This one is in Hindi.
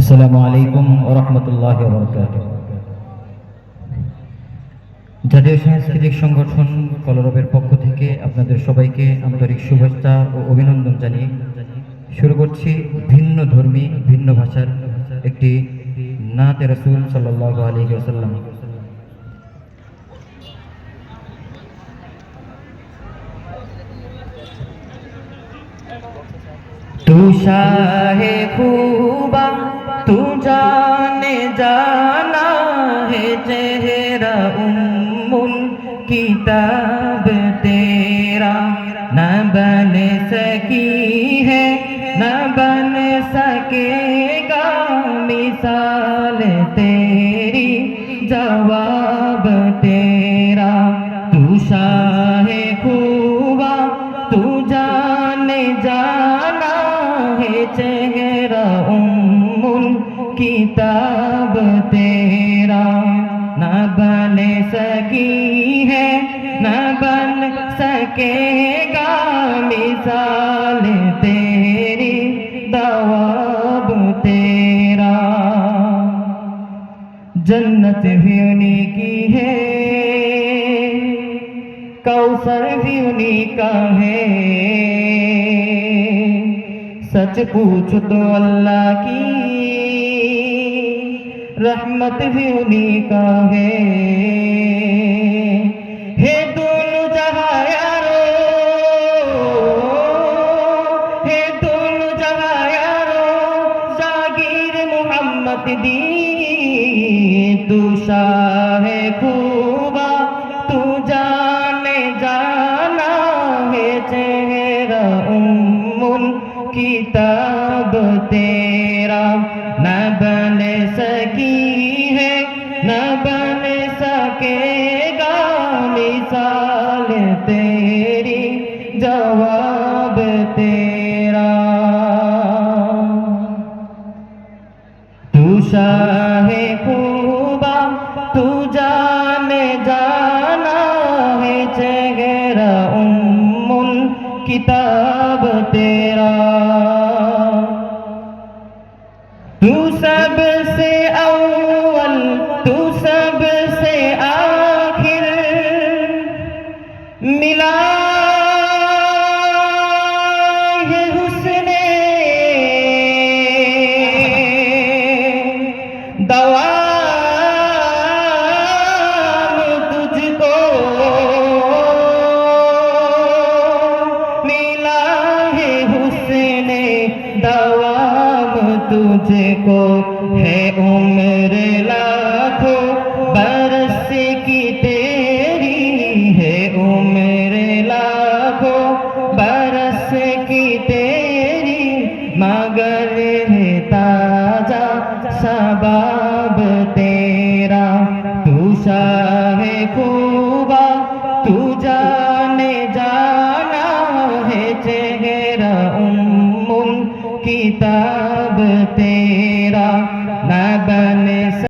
আসসালামু আলাইকুম ওয়া রাহমাতুল্লাহি ওয়া বারাকাতুহু। জাতীয় সাংস্কৃতিক সংগঠন কলরবের পক্ষ থেকে আপনাদের সবাইকে আন্তরিক শুভেচ্ছা ও অভিনন্দন জানিয়ে শুরু করছি ভিন্ন ধর্মী ভিন্ন ভাষার একটি নাতে রাসূল সাল্লাল্লাহু আলাইহি ওয়াসাল্লাম। तू शाहे खूबा तू जाने जाना है चेहरा उम्मुल किताब तेरा न बन सकी है न बन सकेगा मिसाल तेरी जवाब तेरा तू शाहे खूबा तू जाने जाना चेहरा उम्मुल किताब तेरा न बन सकी है न बन सकेगा मिसाल तेरी दवाब तेरा जन्नत भी उन्हीं की है कौसर भी उन्हीं का है सच पूछो तो अल्लाह की रहमत भी उन्हीं का है दोनों जहां यारो है दोनों जहां यारो जागीर मोहम्मद दी तू शाहे खूबा तू जाने जाना है चेहरा उम्मुल किताब तेरा न बन सकी है न बन सकेगा मिसाल तेरी जवाब तेरा तू शाहे खूबा तू जाने जाना है चेहरा उम्मुल किताब तेरा तू सबसे अव्वल तू सबसे आखिर मिला है हुस्ने दवाम तुझको मिला है हुस्ने दवाम तुझको है उम्र लाखों बरस की तेरी है उम्र लाखों बरस की तेरी मगर है ताजा शबाब तेरा तू शाहे खूबा तू जाने जाना है चेहरा उम्मुल किताब तेरा